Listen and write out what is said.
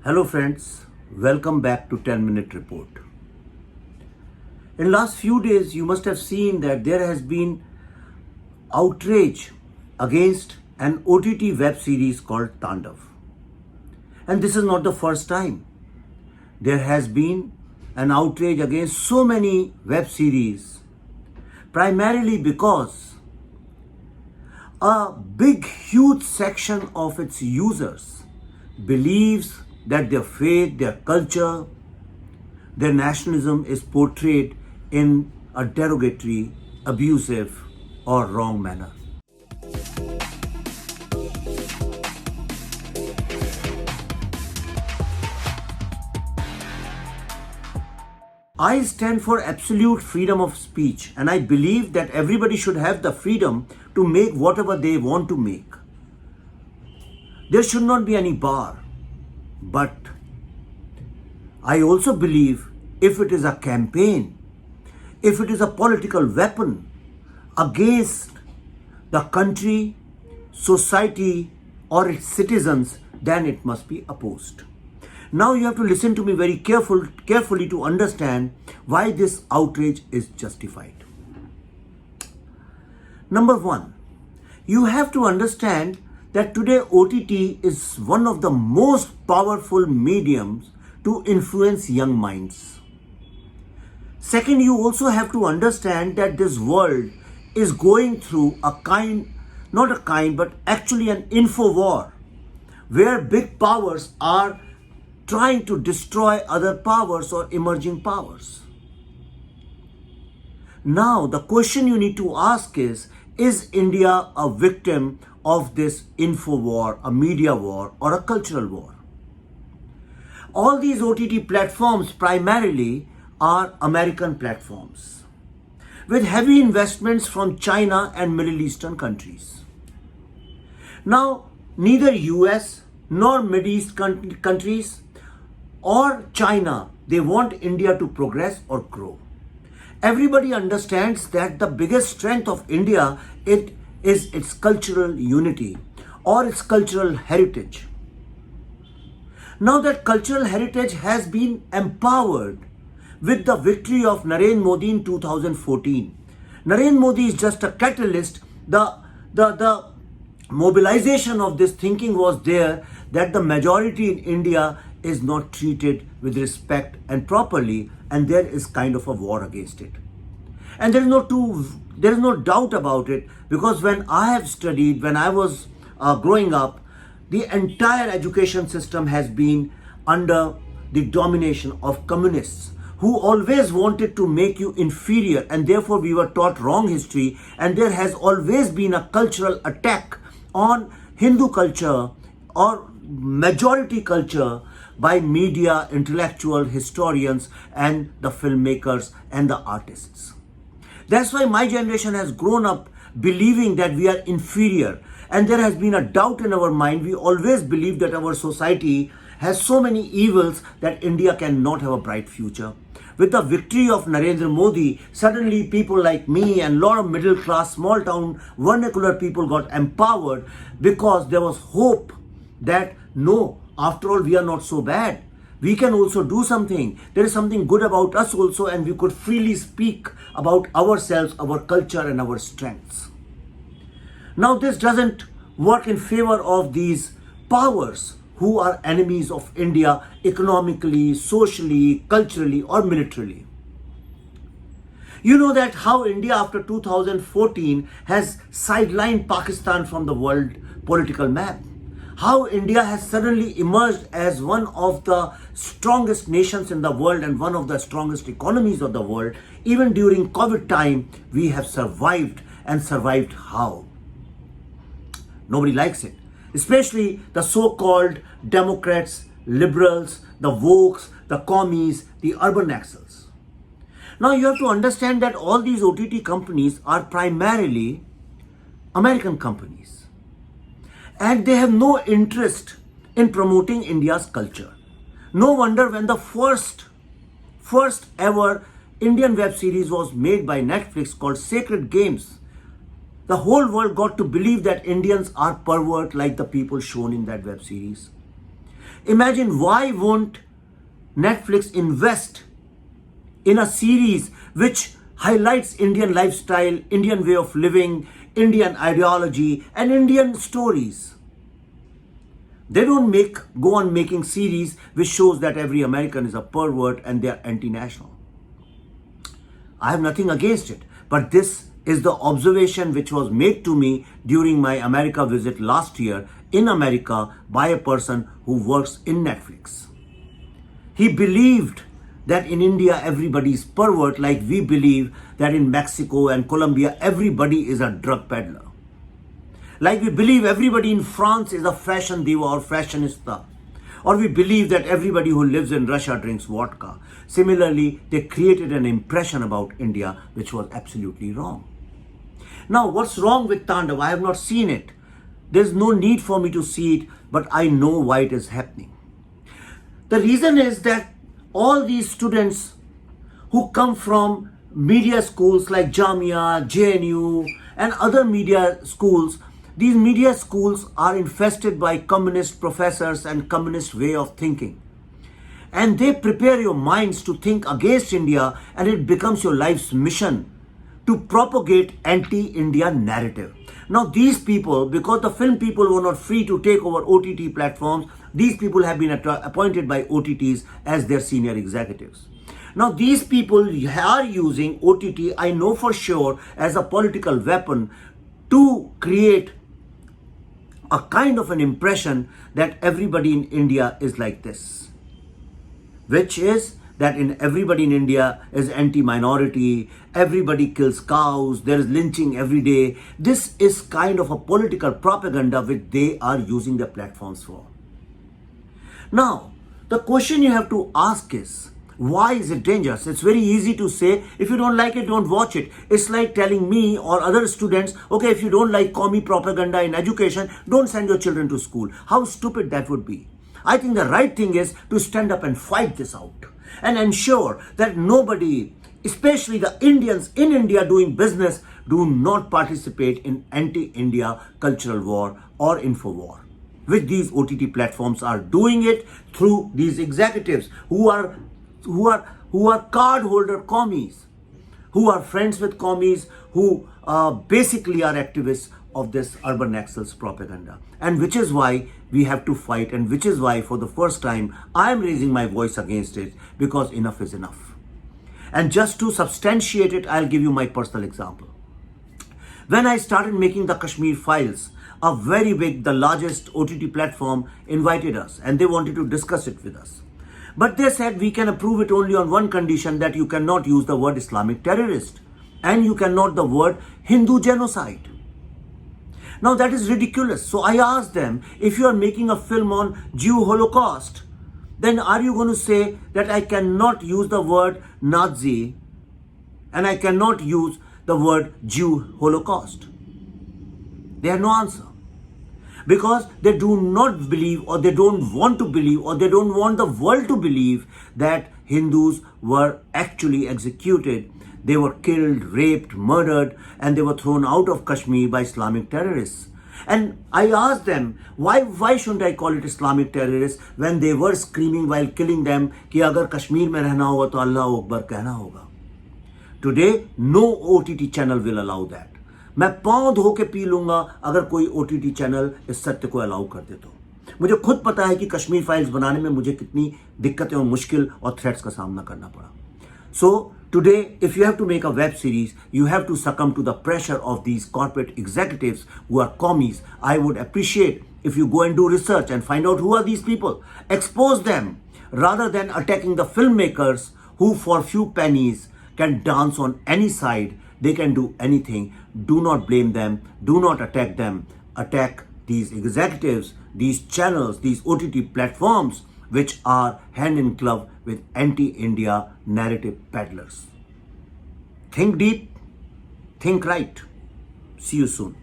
Hello friends, welcome back to 10-Minute Report. In last few days, you must have seen that there has been outrage against an OTT web series called Tandav. And this is not the first time. There has been an outrage against so many web series, primarily because a big, huge section of its users believes that their faith, their culture, their nationalism is portrayed in a derogatory, abusive, or wrong manner. I stand for absolute freedom of speech, and I believe that everybody should have the freedom to make whatever they want to make. There should not be any bar. But I also believe if it is a campaign, if it is a political weapon against the country, society, or its citizens, then it must be opposed. Now you have to listen to me very carefully to understand why this outrage is justified. Number one, you have to understand that today OTT is one of the most powerful mediums to influence young minds. Second, you also have to understand that this world is going through but actually an info war, where big powers are trying to destroy other powers or emerging powers. Now, the question you need to ask is India a victim of this info war, a media war, or a cultural war? All these OTT platforms primarily are American platforms with heavy investments from China and Middle Eastern countries. Now, neither US nor Middle East countries or China, they want India to progress or grow. Everybody understands that the biggest strength of India is its cultural unity or its cultural heritage. Now that cultural heritage has been empowered with the victory of Narendra Modi in 2014. Narendra Modi is just a catalyst. The mobilization of this thinking was there that the majority in India is not treated with respect and properly, and there is kind of a war against it. And there is no doubt about it, because when I have studied, when I was growing up, the entire education system has been under the domination of communists who always wanted to make you inferior, and therefore we were taught wrong history, and there has always been a cultural attack on Hindu culture or majority culture by media, intellectual historians, and the filmmakers and the artists. That's why my generation has grown up believing that we are inferior, and there has been a doubt in our mind. We always believe that our society has so many evils that India cannot have a bright future. With the victory of Narendra Modi, suddenly people like me and a lot of middle class, small town, vernacular people got empowered, because there was hope that no, after all, we are not so bad. We can also do something. There is something good about us also, and we could freely speak about ourselves, our culture, and our strengths. Now, this doesn't work in favor of these powers who are enemies of India economically, socially, culturally, or militarily. You know that how India after 2014 has sidelined Pakistan from the world political map. How India has suddenly emerged as one of the strongest nations in the world and one of the strongest economies of the world. Even during COVID time, we have survived, and survived how? Nobody likes it. Especially the so-called Democrats, liberals, the wokes, the commies, the urban naxals. Now you have to understand that all these OTT companies are primarily American companies. And they have no interest in promoting India's culture. No wonder when the first ever Indian web series was made by Netflix called Sacred Games, the whole world got to believe that Indians are pervert like the people shown in that web series. Imagine, why won't Netflix invest in a series which highlights Indian lifestyle, Indian way of living, Indian ideology, and Indian stories? They don't go on making series which shows that every American is a pervert and they are anti-national. I have nothing against it, but this is the observation which was made to me during my America visit last year in America by a person who works in Netflix. He believed that in India everybody is pervert, like we believe that in Mexico and Colombia everybody is a drug peddler. Like we believe everybody in France is a fashion diva or fashionista. Or we believe that everybody who lives in Russia drinks vodka. Similarly, they created an impression about India which was absolutely wrong. Now, what's wrong with Tandav? I have not seen it. There's no need for me to see it, but I know why it is happening. The reason is that all these students who come from media schools like Jamia, JNU, and other media schools, these media schools are infested by communist professors and communist way of thinking. And they prepare your minds to think against India, and it becomes your life's mission to propagate anti-India narrative. Now these people, because the film people were not free to take over OTT platforms, these people have been appointed by OTTs as their senior executives. Now these people are using OTT, I know for sure, as a political weapon to create a kind of an impression that everybody in India is like this, which is that everybody in India is anti-minority, everybody kills cows, there is lynching every day. This is kind of a political propaganda which they are using their platforms for. Now, the question you have to ask is, why is it dangerous? It's very easy to say, if you don't like it, don't watch it. It's like telling me or other students, okay, if you don't like commie propaganda in education, don't send your children to school. How stupid that would be. I think the right thing is to stand up and fight this out and ensure that nobody, especially the Indians in India doing business, do not participate in anti-India cultural war or info war, which these OTT platforms are doing it through these executives who are card holder commies, who are friends with commies, who basically are activists of this urban naxals propaganda. And which is why we have to fight, and which is why for the first time I am raising my voice against it, because enough is enough. And just to substantiate it, I'll give you my personal example. When I started making the Kashmir Files, a very big, the largest OTT platform invited us and they wanted to discuss it with us. But they said we can approve it only on one condition, that you cannot use the word Islamic terrorist and you cannot the word Hindu genocide. Now that is ridiculous. So I asked them, if you are making a film on Jew Holocaust, then are you going to say that I cannot use the word Nazi and I cannot use the word Jew Holocaust? They had no answer. Because they do not believe, or they don't want to believe, or they don't want the world to believe that Hindus were actually executed. They were killed, raped, murdered, and they were thrown out of Kashmir by Islamic terrorists. And I asked them, why shouldn't I call it Islamic terrorists when they were screaming while killing them कि अगर कश्मीर में रहना होगा तो अल्लाह अकबर कहना होगा. Today, no OTT channel will allow that. मैं पांव धो के पी लूंगा अगर कोई OTT चैनल इस सत्य को अलाउ कर दे तो. मुझे खुद पता है कि कश्मीर फाइल्स बनाने में मुझे कितनी दिक्कतें और मुश्किल और थ्रेट्स का सामना करना पड़ा. So today, if you have to make a web series, you have to succumb to the pressure of these corporate executives who are commies. I would appreciate if you go and do research and find out who are these people. Expose them rather than attacking the filmmakers who for few pennies can dance on any side. They can do anything. Do not blame them. Do not attack them. Attack these executives, these channels, these OTT platforms, which are hand in glove with anti-India narrative peddlers. Think deep, think right. See you soon.